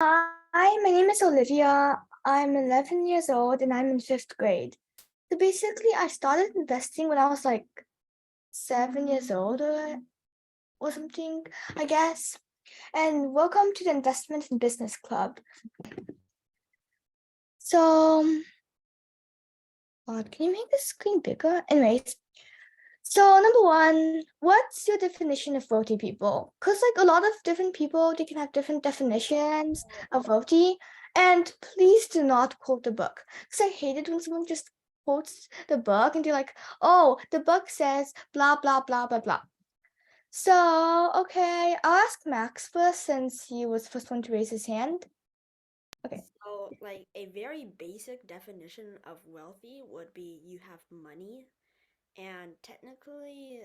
Hi, my name is Olivia. I'm 11 years old and I'm in fifth grade. So basically, I started investing when I was like 7 years old or something, I guess. And welcome to the Investment and Business Club. So, can you make the screen bigger? Anyways, so number one, what's your definition of wealthy people? Because like a lot of different people, they can have different definitions of wealthy. And please do not quote the book. Because I hate it when someone just quotes the book and they're like, oh, the book says blah, blah, blah, blah, blah. So, okay, I'll ask Max first since he was the first one to raise his hand. Okay. So, like a very basic definition of wealthy would be you have money, and technically,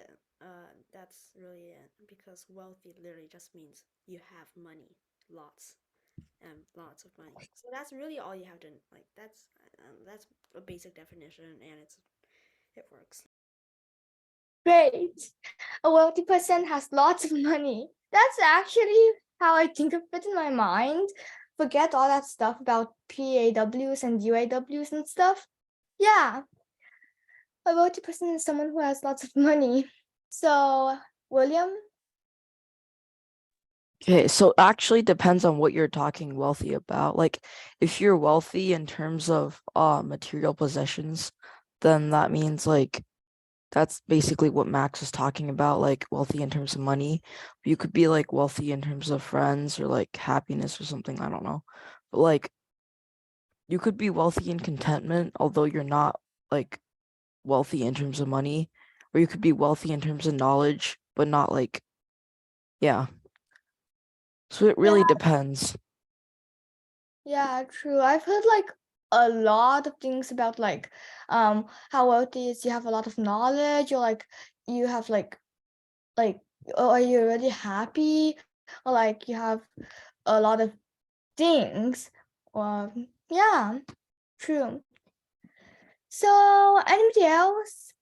that's really it because wealthy literally just means you have money, lots and lots of money. So that's really all you have to like. That's a basic definition, and it works. Great. A wealthy person has lots of money. That's actually how I think of it in my mind. Forget all that stuff about PAWs and UAWs and stuff. Yeah, a wealthy person is someone who has lots of money. So, William? Okay, so actually depends on what you're talking wealthy about. Like if you're wealthy in terms of material possessions, then that means like that's basically what Max is talking about, like wealthy in terms of money. You could be like wealthy in terms of friends or like happiness or something, I don't know. But like you could be wealthy in contentment, although you're not like wealthy in terms of money, or you could be wealthy in terms of knowledge, but not like yeah. So it really depends. Yeah, true. I've heard like a lot of things about like how wealthy is you have a lot of knowledge or like you have like or are you really happy or like you have a lot of things. Yeah, true. So anybody else?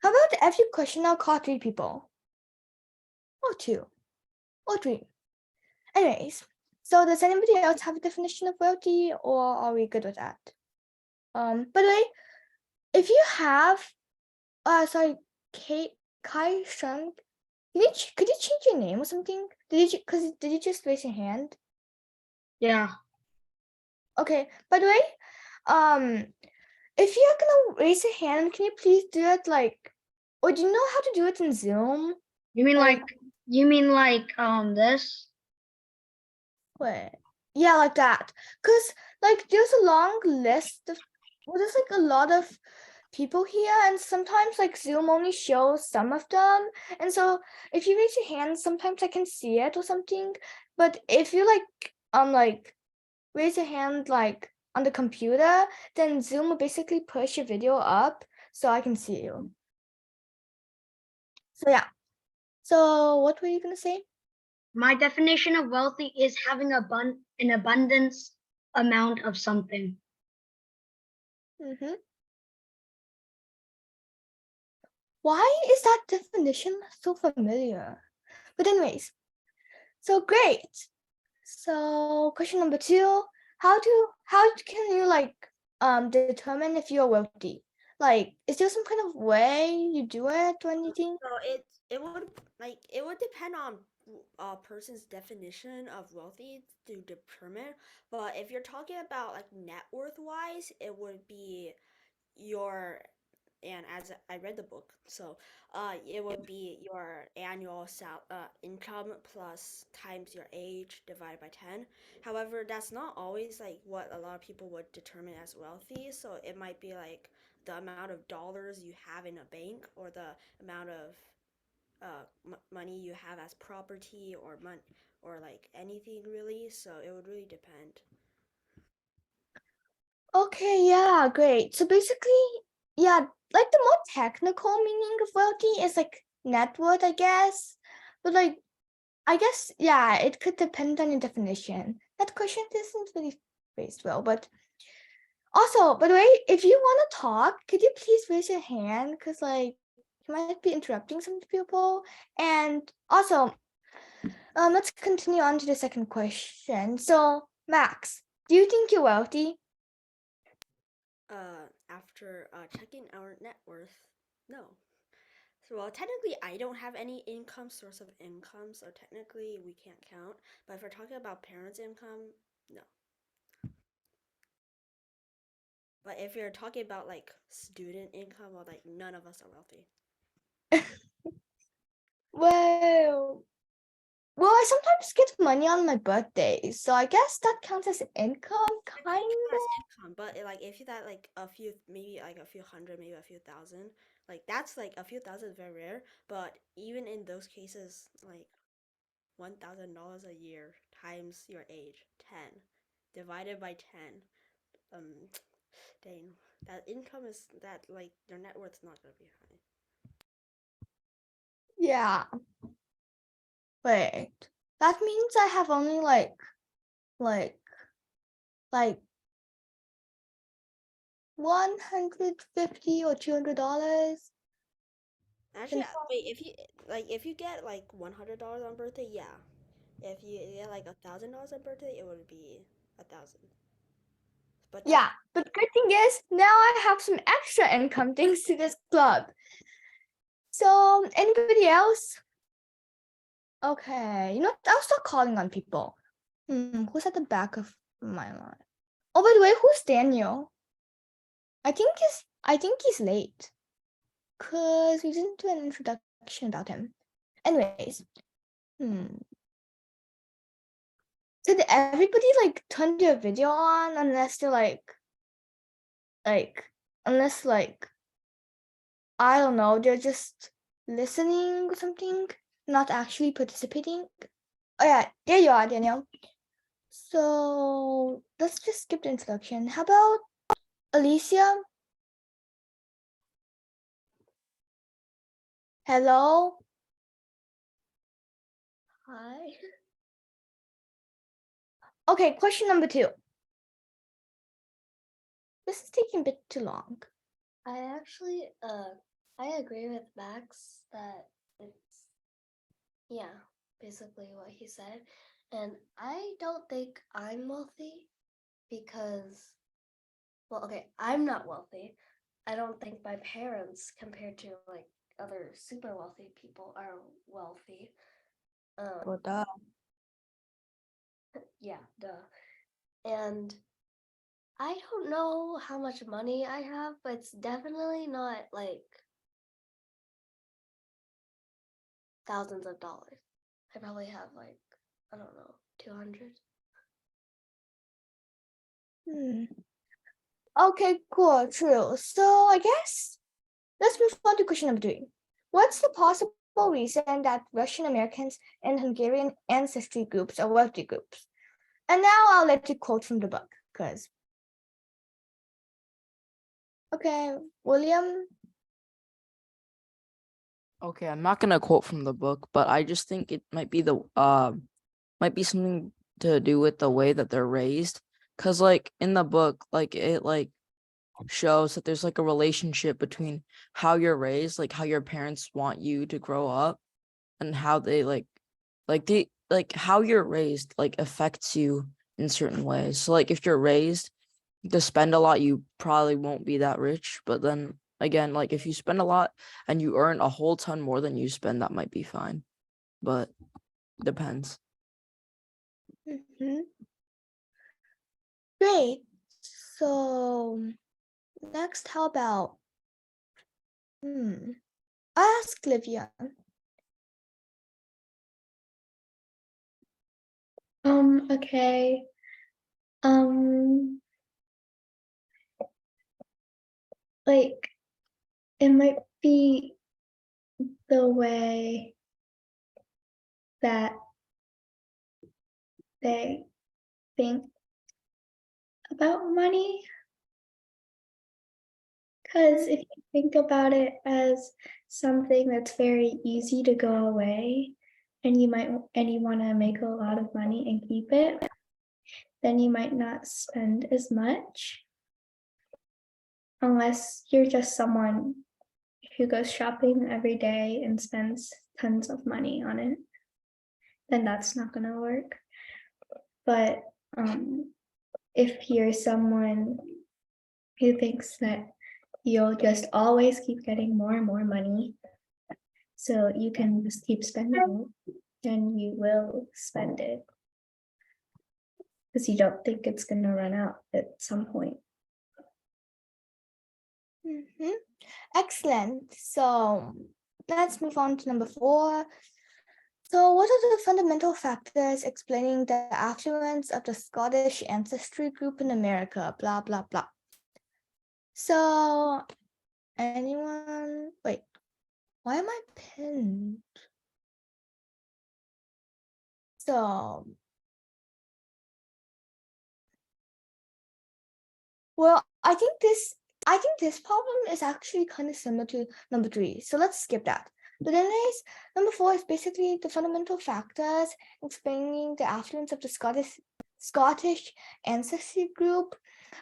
How about every question I'll call three people? Or two. Or three. Anyways, so does anybody else have a definition of wealthy or are we good with that? By the way, if you have sorry, Kate Kai Sheng, could you change your name or something? Did you just raise your hand? Yeah. Okay, by the way, um if you're gonna raise a hand, can you please do it like, or do you know how to do it in Zoom? You mean Like, this? wait, yeah, like that. Cause like there's a long list of, well, there's like a lot of people here, and sometimes like Zoom only shows some of them. And so if you raise your hand, sometimes I can see it or something. But if you like raise your hand like on the computer, then Zoom will basically push your video up so I can see you. So yeah. So what were you gonna say? My definition of wealthy is having an abundance amount of something. Mm-hmm. Why is that definition so familiar? But anyways, so great. So question number two, how can you like determine if you're wealthy? Like, is there some kind of way you do it or anything? So it would depend on a person's definition of wealthy to determine. But if you're talking about like net worth wise, it would be your and as I read the book, so it would be your annual income plus times your age divided by 10. However, that's not always like what a lot of people would determine as wealthy. So it might be like the amount of dollars you have in a bank or the amount of money you have as property or or like anything really. So it would really depend. Okay, yeah, great. So basically, yeah, like the more technical meaning of wealthy is like net worth, I guess. But like, I guess, yeah, it could depend on your definition. That question isn't really phrased well, but also, by the way, if you want to talk, could you please raise your hand? Because like you might be interrupting some people. And also, let's continue on to the second question. So Max, do you think you're wealthy? After checking our net worth, no. So, well, technically, I don't have any source of income, so technically we can't count. But if we're talking about parents' income, no. But if you're talking about like student income, well, like none of us are wealthy. Well, I sometimes get money on my birthday, so I guess that counts as income, That kind could count as of. income, but like if you got like a few, maybe like a few hundred, maybe a few thousand, like that's like a few thousand is very rare. But even in those cases, like $1,000 a year times your age, 10, divided by 10, um, dang, that income is that like your net worth's not gonna be high. Yeah. Wait, that means I have only like 150 or $200. Actually, wait, if you get like $100 on birthday, yeah. If you get like $1,000 on birthday, it would be 1,000. But that's Yeah, but the good thing is now I have some extra income thanks to this club. So anybody else? Okay, you know what? I'll start calling on people. Who's at the back of my line? Oh, by the way, who's Daniel? I think he's late. Cause we didn't do an introduction about him. Anyways, did everybody like turn their video on unless they're unless I don't know, they're just listening or something, not actually participating? Oh yeah, there you are, Daniel. So let's just skip the introduction. How about Alicia? Hello? Hi. Okay, question number 2. This is taking a bit too long. I actually I agree with Max that it's basically what he said. And I don't think I'm wealthy because well, okay, I'm not wealthy. I don't think my parents compared to like other super wealthy people are wealthy. Well, duh. Yeah, duh. And I don't know how much money I have, but it's definitely not like thousands of dollars. I probably have like, I don't know, 200. Okay, cool, true. So I guess let's move on to question number 3. What's the possible reason that Russian Americans and Hungarian ancestry groups are wealthy groups? And now I'll let you quote from the book, because okay, William. Okay, I'm not gonna quote from the book, but I just think it might be might be something to do with the way that they're raised. Cause like in the book, like it like shows that there's like a relationship between how you're raised, like how your parents want you to grow up, and how they like how you're raised like affects you in certain ways. So like if you're raised to spend a lot, you probably won't be that rich. But then again, like if you spend a lot and you earn a whole ton more than you spend, that might be fine. But depends. Great. So next, how about ask Livia. Okay. Um, like it might be the way that they think about money. Because if you think about it as something that's very easy to go away, and you want to make a lot of money and keep it, then you might not spend as much unless you're just someone who goes shopping every day and spends tons of money on it. Then that's not going to work. But if you're someone who thinks that you'll just always keep getting more and more money, so you can just keep spending it, then you will spend it. Because you don't think it's gonna run out at some point. Excellent. So let's move on to number 4. So what are the fundamental factors explaining the affluence of the Scottish ancestry group in America? Blah, blah, blah. So anyone, wait, why am I pinned? So, well, I think this problem is actually kind of similar to number 3. So let's skip that. But anyways, number 4 is basically the fundamental factors explaining the affluence of the Scottish ancestry group.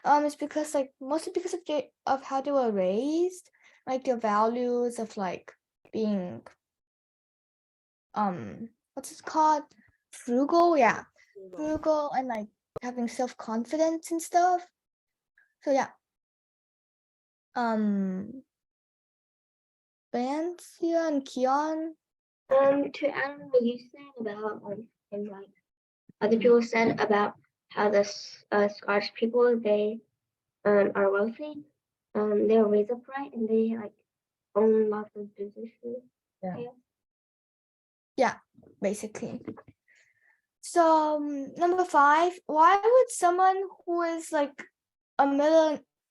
It's because mostly because of how they were raised, like their values of like being what's it called? Frugal, yeah. Frugal and like having self-confidence and stuff. So yeah. Vancia and Keon. To add on what you said about and like other people said about how the Scottish people they are wealthy, they were raised upright and they like own lots of businesses. Yeah, basically. So number 5, why would someone who is like a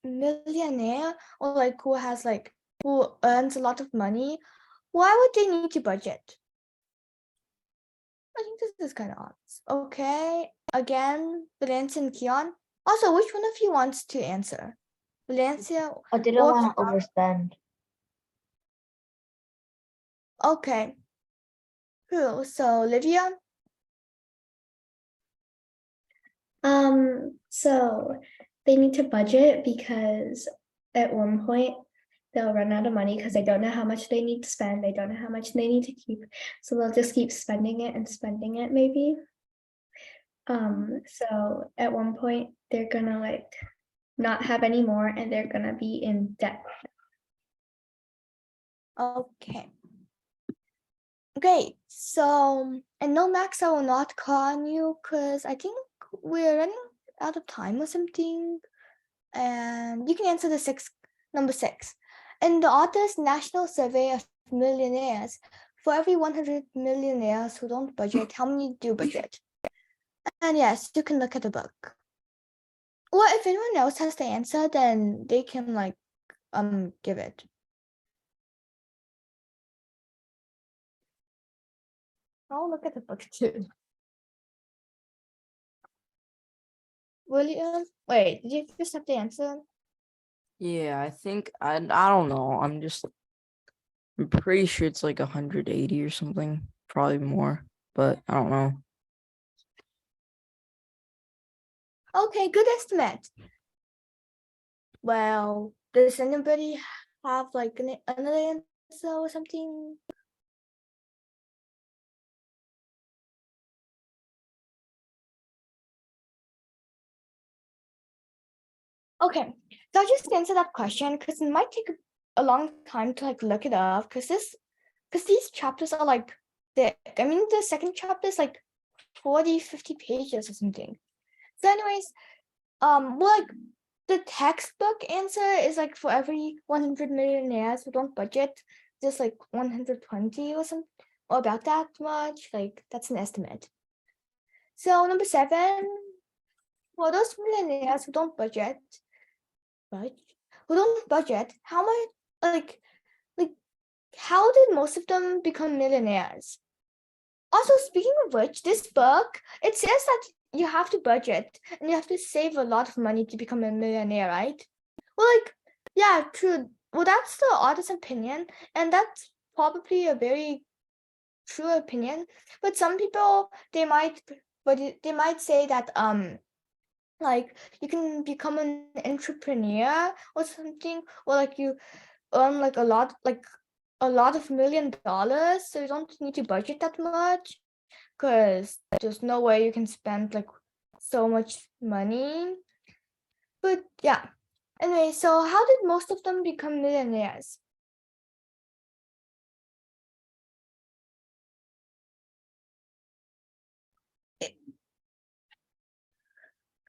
millionaire or like who earns a lot of money, why would they need to budget? I think this is kind of obvious. Okay, again, Valencia and Keon. Also, which one of you wants to answer? Valencia. I didn't want to overspend. Okay. Cool. So Olivia. So they need to budget because at one point they'll run out of money because they don't know how much they need to spend. They don't know how much they need to keep. So they'll just keep spending it and spending it maybe. So at one point they're gonna like not have any more and they're gonna be in debt. Okay. Great. So, and no, Max, I will not call on you because I think we're running out of time or something. And you can answer number 6. In the author's National Survey of Millionaires, for every 100 millionaires who don't budget, how many do budget? And yes, you can look at the book. Or if anyone else has the answer, then they can like give it. I'll look at the book too. William, wait, did you just have the answer? Yeah, I think I don't know. I'm pretty sure it's like 180 or something, probably more, but I don't know. Okay, good estimate. Well, does anybody have like another answer or something? Okay, so I'll just answer that question because it might take a long time to like look it up because these chapters are like thick. I mean, the second chapter is like 40-50 pages or something. So anyways, well, like the textbook answer is like for every 100 millionaires who don't budget, just like 120 or something, or about that much. Like that's an estimate. So number 7, for those millionaires who don't budget, how much like how did most of them become millionaires? Also, speaking of which, this book, it says that you have to budget and you have to save a lot of money to become a millionaire, right? Well, like, yeah, true. Well, that's the author's opinion, and that's probably a very true opinion. But some people they might say that like you can become an entrepreneur or something, or like you earn like a lot of $1 million, so you don't need to budget that much because there's no way you can spend like so much money. But yeah. Anyway, so how did most of them become millionaires?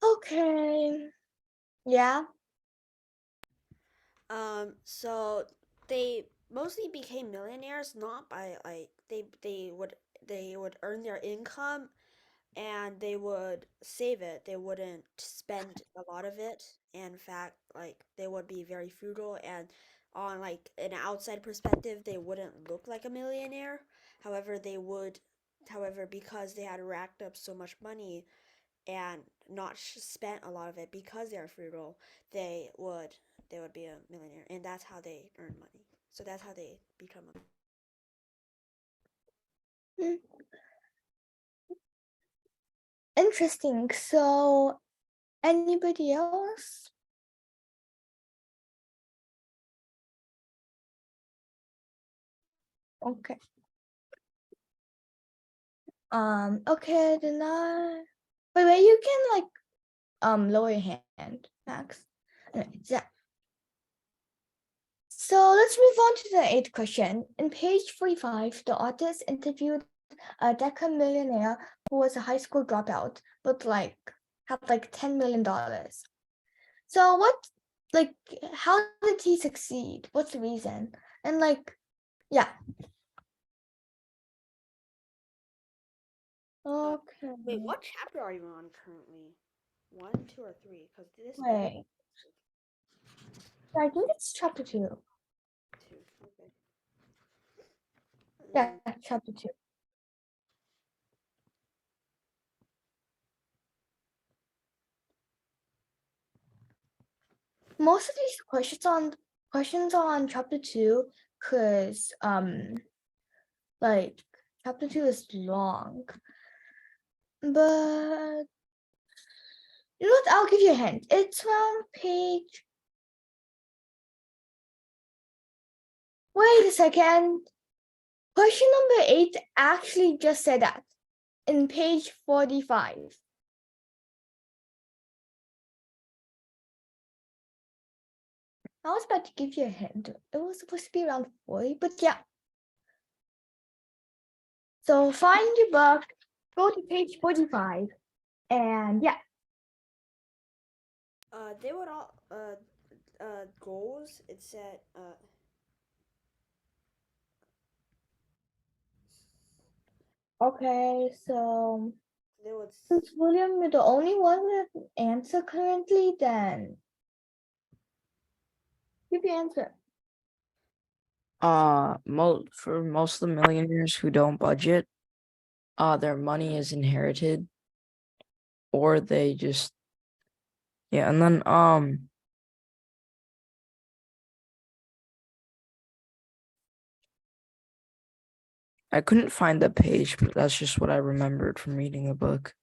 Okay. Yeah. So they mostly became millionaires not by like they would earn their income and they would save it. They wouldn't spend a lot of it. And in fact, like they would be very frugal and on like an outside perspective, they wouldn't look like a millionaire. However, however, because they had racked up so much money and not spent a lot of it because they are frugal, they would they would be a millionaire, and that's how they earn money. So that's how they become a. Hmm. Interesting. So anybody else? Okay. Okay, then wait, you can like lower your hand, Max. Yeah. So let's move on to the eighth question. In page 45, the artist interviewed a deca millionaire who was a high school dropout, but like had like $10 million. So like, how did he succeed? What's the reason? And like, yeah. Okay. Wait, what chapter are you on currently? 1, 2, or 3? Because this video. Wait, I think it's chapter 2. 2. Okay. Yeah, chapter 2. Most of these questions on chapter 2, because like chapter 2 is long. But you know what? I'll give you a hint. It's from page. Wait a second. Question number 8 actually just said that in page 45. I was about to give you a hint. It was supposed to be around 40, but yeah. So find your book, go to page 45, and yeah. They would all goals. It said Okay, so they would. since William, you're the only one with an answer currently, then give your answer. For most of the millionaires who don't budget, their money is inherited, or they just, yeah, and then I couldn't find the page, but that's just what I remembered from reading the book.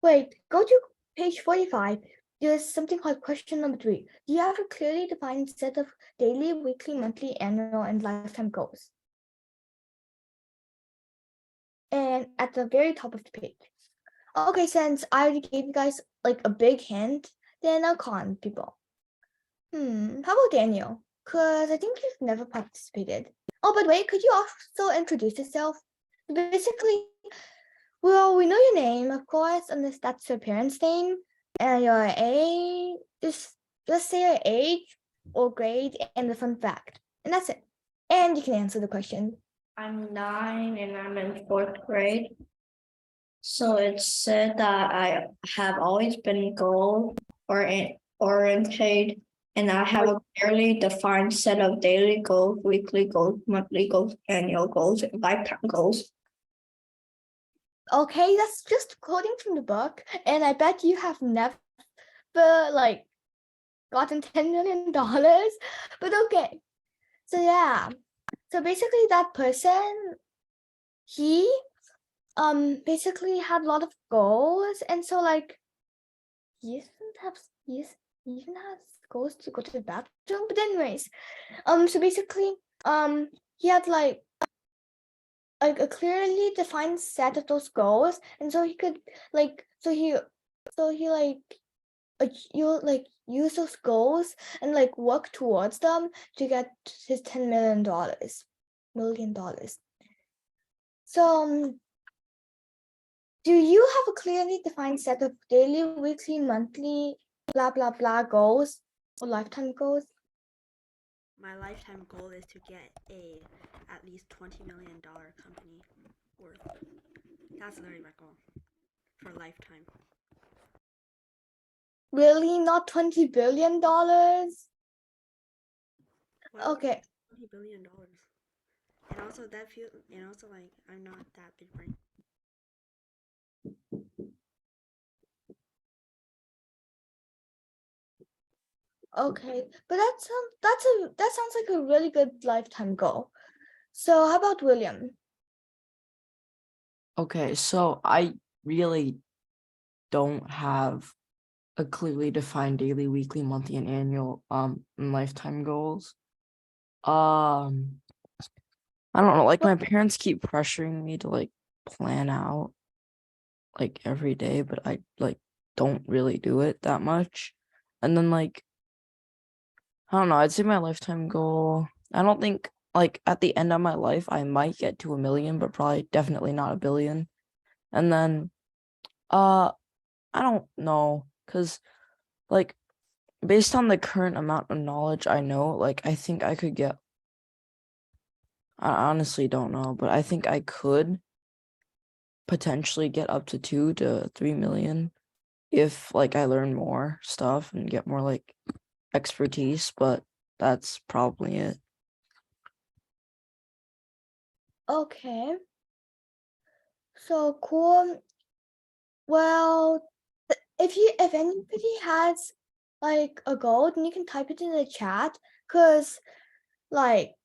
Wait, go to page 45. There's something called question number 3. Do you have a clearly defined set of daily, weekly, monthly, annual, and lifetime goals? And at the very top of the page. Okay, since I already gave you guys like a big hint, then I'll call on people. How about Daniel? Because I think you've never participated. Oh, by the way, could you also introduce yourself? Basically, well, we know your name, of course, unless that's your parents' name, and your age. Just say your age or grade and the fun fact, and that's it. And you can answer the question. I'm 9 and I'm in 4th grade. So it said that I have always been goal oriented and I have a clearly defined set of daily goals, weekly goals, monthly goals, annual goals, and lifetime goals. Okay, that's just quoting from the book, and I bet you have never like gotten $10 million. But okay, so yeah, so basically that person, he basically had a lot of goals, and so like he even has goals to go to the bathroom. But anyways, so basically he had like like a clearly defined set of those goals, and so he could like you'll like use those goals and like work towards them to get his $10 million. So do you have a clearly defined set of daily, weekly, monthly, blah blah blah goals or lifetime goals? My lifetime goal is to get a at least $20 million company worth. That's literally my goal for lifetime. Really, not $20 billion? Okay. $20 billion. And also like I'm not that big brain. Okay, but that sounds like a really good lifetime goal. So how about William? Okay, so I really don't have a clearly defined daily, weekly, monthly, and annual and lifetime goals. I don't know, like my parents keep pressuring me to like plan out like every day, but I like don't really do it that much. And then like I don't know, I'd say my lifetime goal, I don't think like at the end of my life I might get to 1 million, but probably definitely not 1 billion. And then I don't know, because like based on the current amount of knowledge I know, like I think I could get, I honestly don't know, but I think I could potentially get up to 2 to 3 million if like I learn more stuff and get more like expertise, but that's probably it. Okay. So cool. Well, if anybody has like a goal, then you can type it in the chat, because like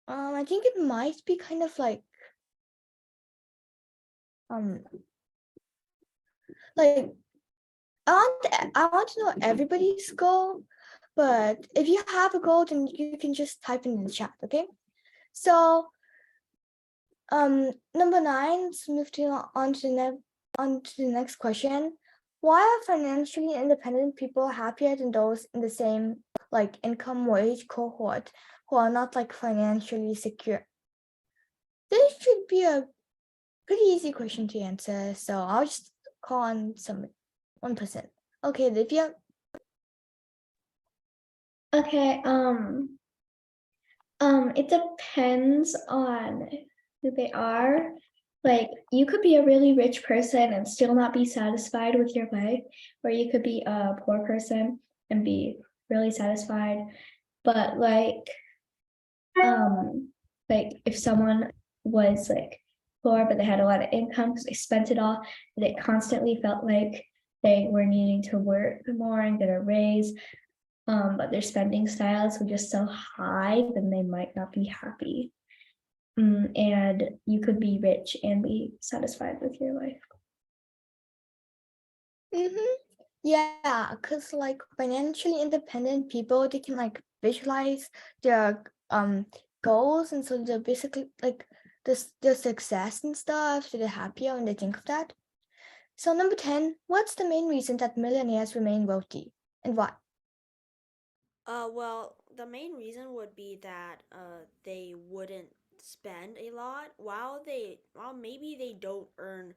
I think it might be kind of like like I want to know everybody's goal, but if you have a goal, then you can just type it in the chat, okay? So number 9, let's move on to the next question. Why are financially independent people happier than those in the same like income wage cohort who are not like financially secure? This should be a pretty easy question to answer, so I'll just call on one person. Okay, Livia. Okay, it depends on who they are. Like, you could be a really rich person and still not be satisfied with your life, or you could be a poor person and be really satisfied. But like if someone was like poor but they had a lot of income because they spent it all, and it constantly felt like they were needing to work more and get a raise, but their spending styles were just so high, then they might not be happy. And you could be rich and be satisfied with your life. Yeah, because like financially independent people, they can like visualize their goals, and so they're basically like their success and stuff, so they're happier when they think of that. So number 10, what's the main reason that millionaires remain wealthy and why? Well, the main reason would be that they wouldn't spend a lot while maybe they don't earn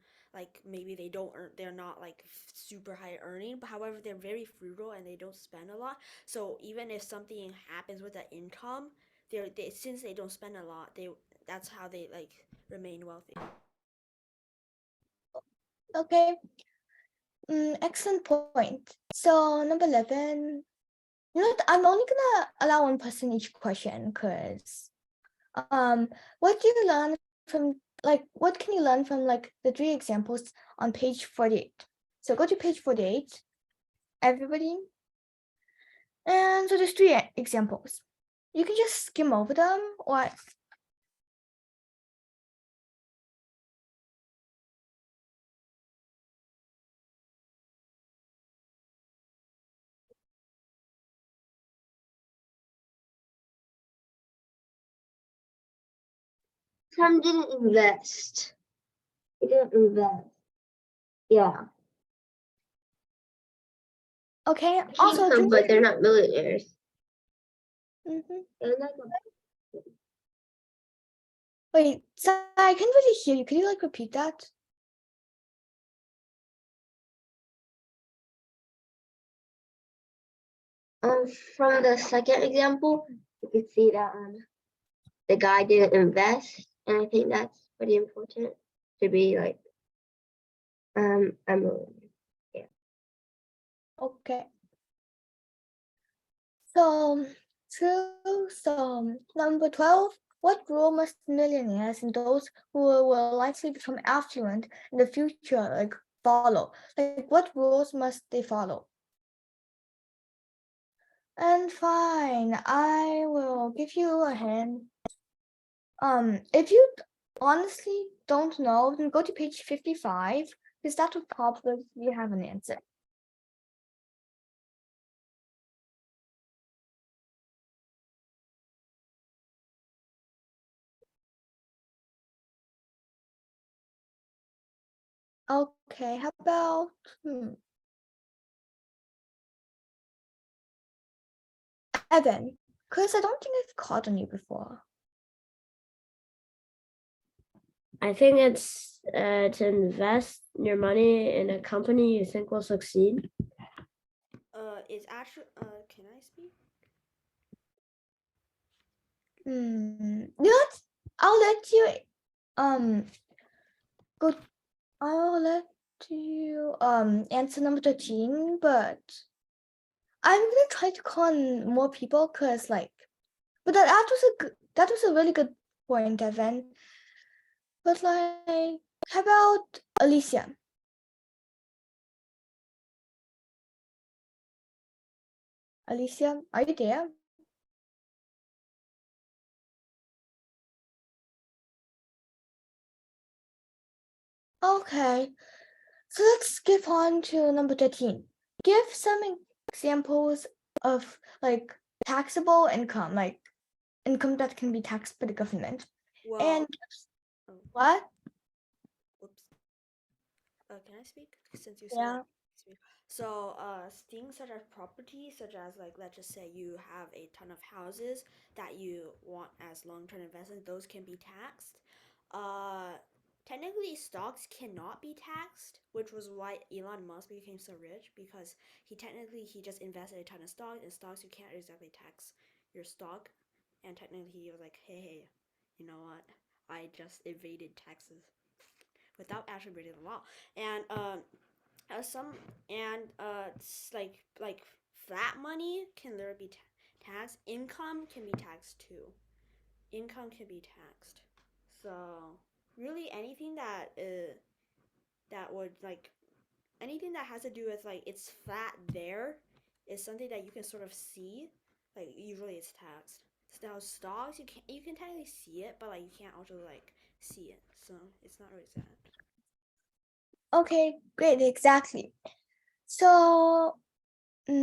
they're not like super high earning, but however they're very frugal and they don't spend a lot. So even if something happens with the income, they since they don't spend a lot, that's how they like remain wealthy. Okay, excellent point. So number 11, you know what, I'm only gonna allow one person each question, because what do you learn from what can you learn from like the 3 examples on page 48? So go to page 48, everybody. And so there's 3 examples. You can just skim over them, or some didn't invest. They didn't invest. Yeah. Okay. Also, Income, but they're not millionaires. Mhm. They're like Wait, so I can't really hear you. Can you like repeat that? From the second example, you can see that the guy didn't invest, and I think that's pretty important to be like a millionaire. Okay. So true. So number 12. What rule must millionaires and those who will likely become affluent in the future like follow? Like what rules must they follow? And fine, I will give you a hint. If you honestly don't know, then go to page 55 because that would probably have an answer. Okay, how about Evan? Because I don't think I've caught on you before. I think it's to invest your money in a company you think will succeed. It's actually. Can I speak? What? I'll let you go. I'll let you answer number 13, but I'm gonna try to call on more people because but that was a really good point, Evan. But like, how about Alicia? Alicia, are you there? Okay, so let's skip on to number 13. Give some examples of like taxable income, like income that can be taxed by the government. Well, And oh, what? whoops. Can I speak? Since you Yeah. said speak. So, things such as property, such as like let's just say you have a ton of houses that you want as long-term investment, those can be taxed. Technically, stocks cannot be taxed, which was why Elon Musk became so rich because he just invested a ton of stocks, and stocks you can't exactly tax your stock, and technically he was like, hey, you know what? I just evaded taxes without actually breaking the law, and some and like flat money can literally be taxed. Income can be taxed too. Income can be taxed. So really anything that would like anything that has to do with like it's flat there is something that you can sort of see. Like usually it's taxed. Now stocks you can technically see it, but like you can't also like see it. So it's not really that. Okay, great, exactly. So, so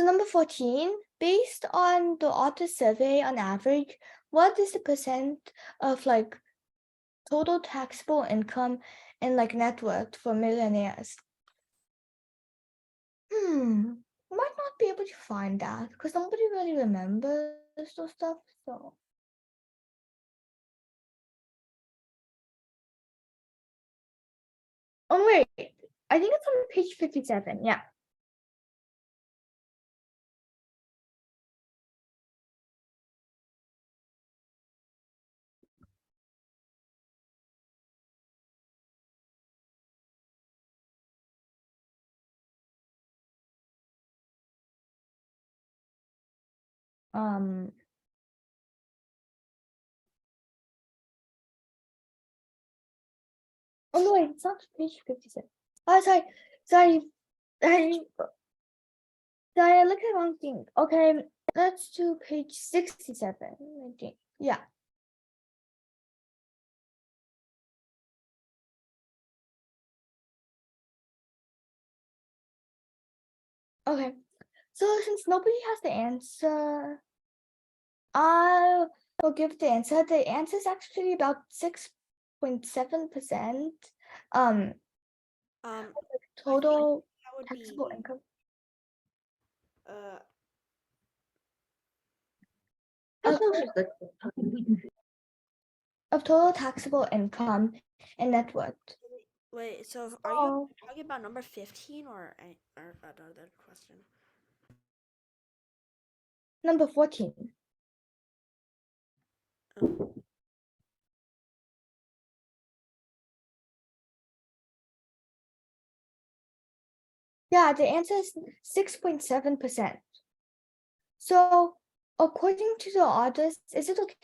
number 14, based on the author survey on average, what is the percent of like total taxable income and like net worth for millionaires? Might not be able to find that because nobody really remembers those stuff. So oh wait, I think it's on page 57. Yeah. Um. Oh no, wait, it's not page 57. Oh, sorry. I looked at the wrong thing. Okay, let's do page 67. I think. Yeah. Okay. So since nobody has the answer, We'll give the answer. The answer is actually about 6.7%. Total that would taxable be income. uh Of total taxable income and net worth. wait. So are you talking about number 15 or another question? Number 14. Um, Yeah, the answer is 6.7%. So according to the authors, is it okay?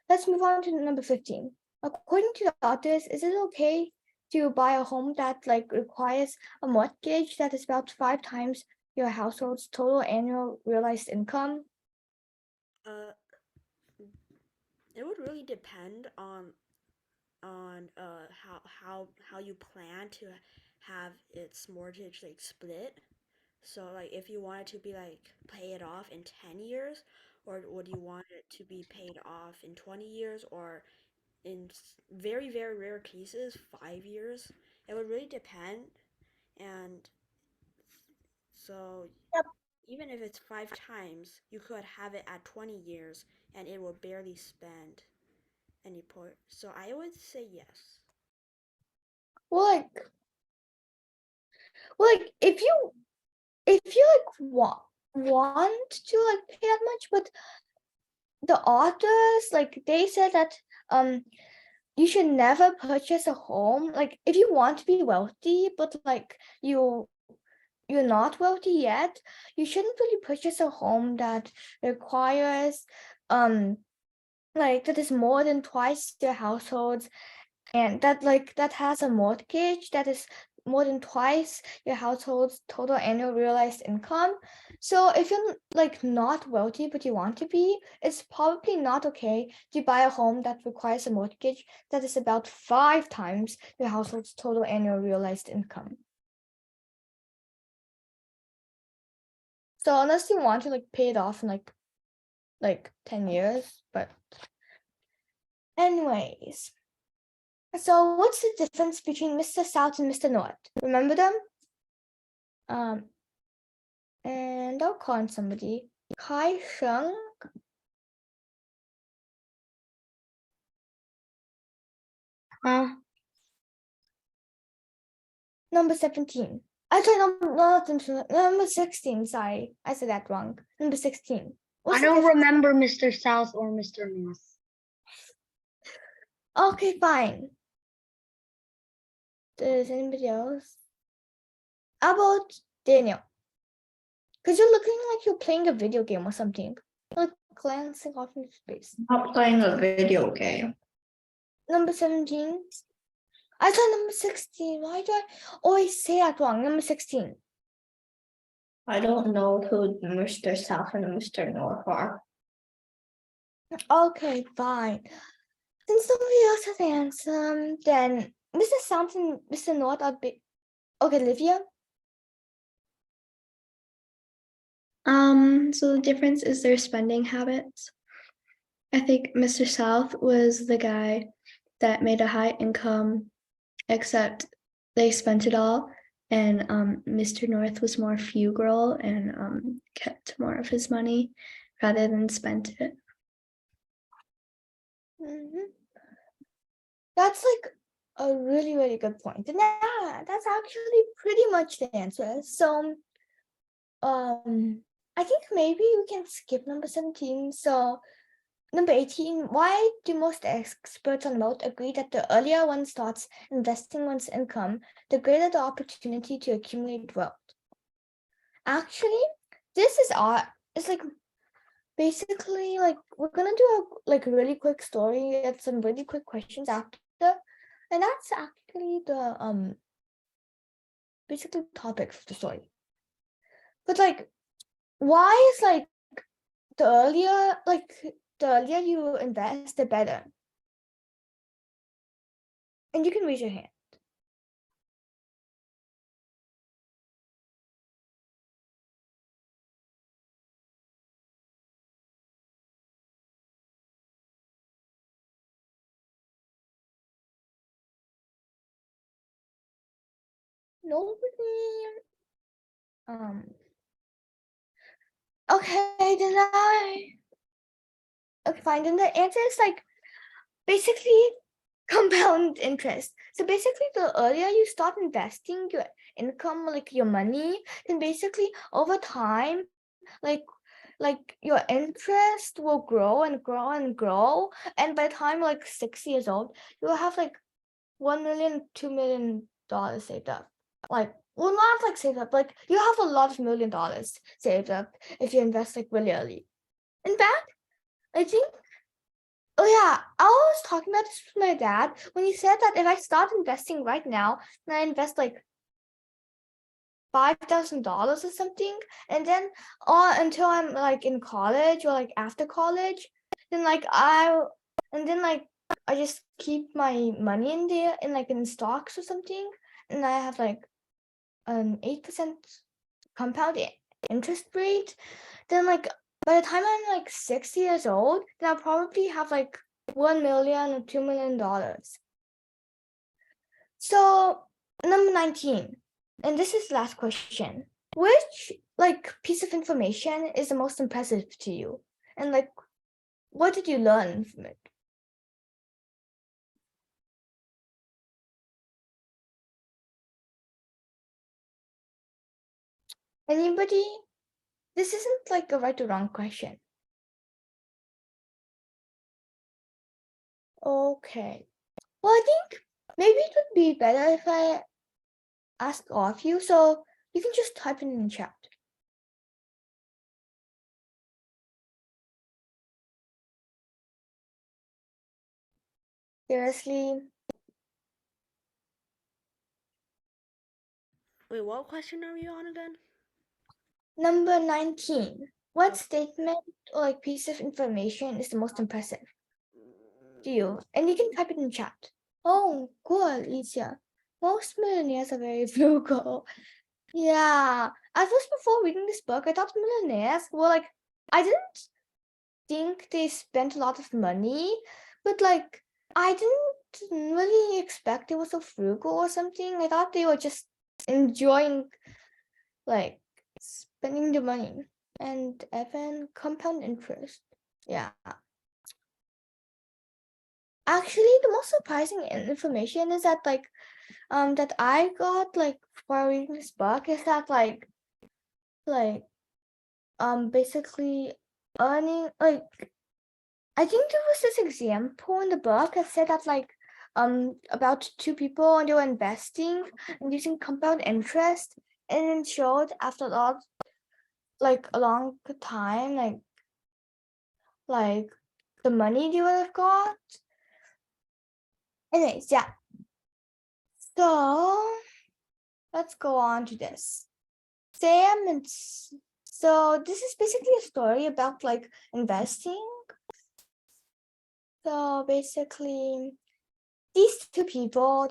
Let's move on to number 15. According to the authors, is it okay to buy a home that like requires a mortgage that is about 5 times your household's total annual realized income? uh, it would really depend on how you plan to have its mortgage like split. So like if you want it to be like pay it off in 10 years, or would you want it to be paid off in 20 years, or in very very rare cases 5 years? It would really depend. And so Yep. even if it's 5 times, you could have it at 20 years and it will barely spend any point. So I would say yes. Well, like if you like want to like pay that much, but the authors like they said that you should never purchase a home like if you want to be wealthy, but like you're not wealthy yet, you shouldn't really purchase a home that requires like that is more than twice your household's, and that has a mortgage that is more than twice your household's total annual realized income. So if you're like not wealthy but you want to be, it's probably not okay to buy a home that requires a mortgage that is about 5 times your household's total annual realized income. So unless you want to like pay it off in like 10 years, but anyways. So what's the difference between Mr. South and Mr. North? Remember them? And I'll call on somebody. Kai Sheng. Number 17. I sorry, number 16. Sorry, I said that wrong. Number 16. What's I the don't difference? remember Mr. South or Mr. North. Okay, fine. Does anybody else? How about Daniel? Because you're looking like you're playing a video game or something. Like glancing off into space. Not playing a video game. Number 17. I said number 16. Why do I always say that wrong? Number 16. I don't know who Mr. South and Mr. North are. Okay, fine. Since nobody else has answered, then Mr. South and Mr. North are big. Okay, Livia. So the difference is their spending habits. I think Mr. South was the guy that made a high income, except they spent it all. And Mr. North was more frugal and kept more of his money rather than spent it. That's like a really, really good point. And yeah, that's actually pretty much the answer. So I think maybe we can skip number 17. So number 18, why do most experts on wealth agree that the earlier one starts investing one's income, the greater the opportunity to accumulate wealth? Actually, this is it's like basically like we're gonna do a really quick story and some really quick questions after, and that's actually the basically topic of the story. But like, why is like the earlier you invest, the better? And you can raise your hand. nobody. Okay, then okay, fine. Then the answer is like basically compound interest. So basically, the earlier you start investing your income, like your money, then basically over time, like your interest will grow and grow and grow. And by the time you're like 6 years old, you'll have like 1 million, $2 million saved up. Like, well, not like saved up, like you have a lot of $1 million saved up if you invest like really early. In fact, I think, oh yeah, I was talking about this with my dad when he said that if I start investing right now and I invest like $5,000 or something, and then until I'm like in college or like after college, then like I just keep my money in there in like in stocks or something, and I have like an 8% compound interest rate. Then like by the time I'm like 60 years old, then I'll probably have like 1 million or $2 million. So number 19, and this is the last question. Which like piece of information is the most impressive to you? And like what did you learn from it? Anybody? This isn't like a right or wrong question. Okay. Well, I think maybe it would be better if I ask all of you, so you can just type it in the chat. Seriously? Wait, what question are we on again? Number 19. What statement or like piece of information is the most impressive to you? And you can type it in chat. Oh, good, Alicia. Most millionaires are very frugal. Yeah. At first, before reading this book, I thought millionaires were like, I didn't think they spent a lot of money, but like, I didn't really expect they were so frugal or something. I thought they were just enjoying like spending the money. And Evan, compound interest. Yeah. Actually, the most surprising information is that like that I got like while reading this book is that like basically earning like I think there was this example in the book that said that like about two people and they were investing and using compound interest, and it showed after a long time like the money they would have got. Anyways, yeah. So let's go on to this. So this is basically a story about like investing. So basically, these two people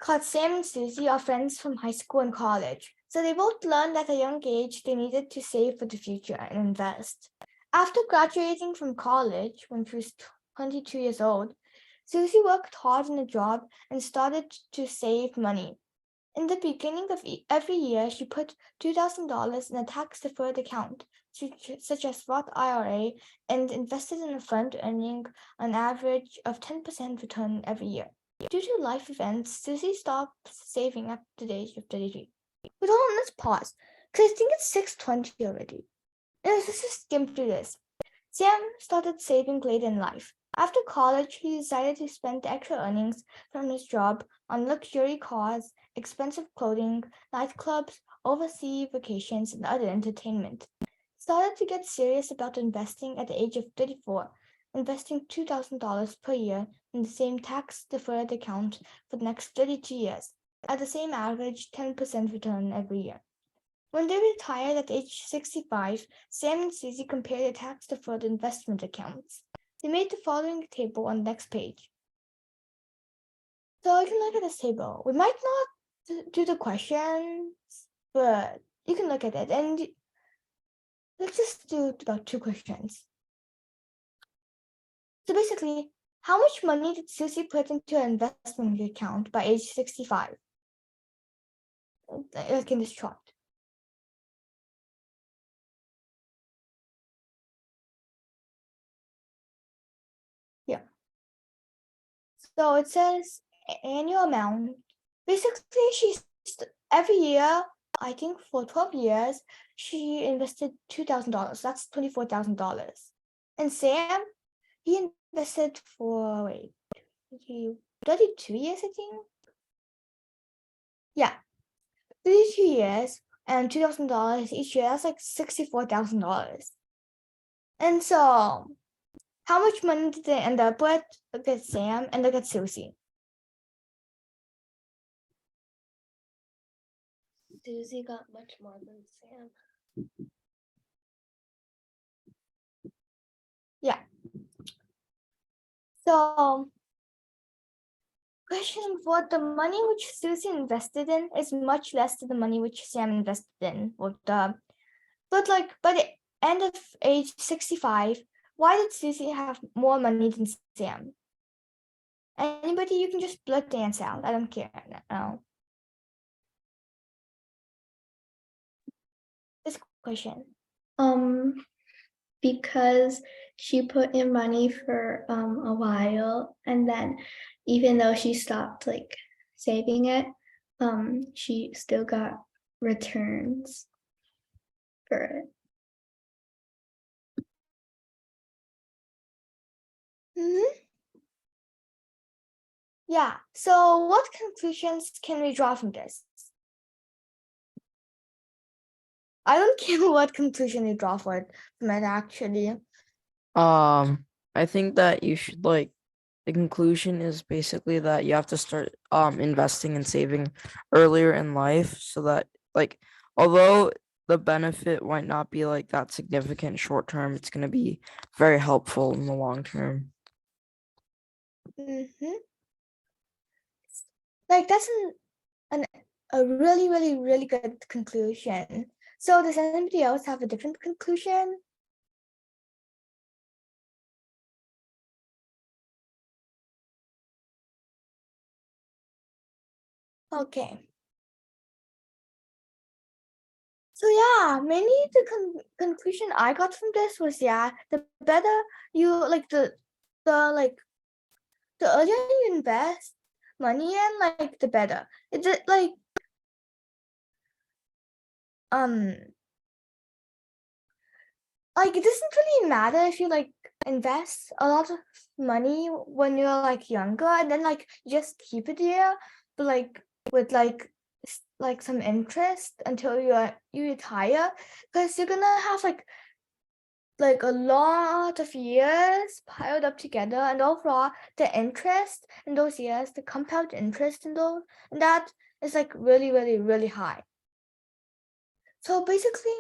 called Sam and Susie are friends from high school and college. So they both learned at a young age they needed to save for the future and invest. After graduating from college, when she was 22 years old, Susie worked hard in a job and started to save money. In the beginning of every year, she put $2,000 in a tax-deferred account, such as Roth IRA, and invested in a fund earning an average of 10% return every year. Due to life events, Susie stopped saving at the age of 33. But hold on, let's pause, because I think it's 6:20 already. Let's just skim through this. Sam started saving late in life. After college, he decided to spend the extra earnings from his job on luxury cars, expensive clothing, nightclubs, overseas vacations, and other entertainment. He started to get serious about investing at the age of 34, investing $2,000 per year in the same tax-deferred account for the next 32 years, at the same average 10% return every year. When they retired at age 65, Sam and Susie compared their tax-deferred investment accounts. They made the following table on the next page. So you can look at this table. We might not do the questions, but you can look at it. And let's just do about 2 questions. So basically, how much money did Susie put into an investment account by age 65? Like in this chart. Yeah. So it says annual amount. Basically, she's every year, I think for 12 years, she invested $2,000. That's $24,000. And Sam, he invested for 32 years, I think. Yeah, 32 years and $2,000 each year. That's like $64,000. And so, how much money did they end up with? Look at Sam and look at Susie. Susie got much more than Sam. Yeah. So, question for the money which Susie invested in is much less than the money which Sam invested in. But by the end of age 65, why did Susie have more money than Sam? Anybody, you can just blurt the answer out. I don't care now. This question. Because she put in money for a while, and then even though she stopped like saving it, she still got returns for it. Yeah, so what conclusions can we draw from this? I don't care what conclusion you draw from it actually. I think that you should the conclusion is basically that you have to start investing and saving earlier in life so that although the benefit might not be that significant short term, it's going to be very helpful in the long term. That's a really, really, really good conclusion. So does anybody else have a different conclusion? Okay. So yeah, mainly the conclusion I got from this was the better you the earlier you invest money in, the better. It's it doesn't really matter if you invest a lot of money when you're younger and then just keep it there, but with some interest until you retire, because you're gonna have a lot of years piled up together, and overall the interest in those years, the compound interest in those, and that is really, really, really high. So basically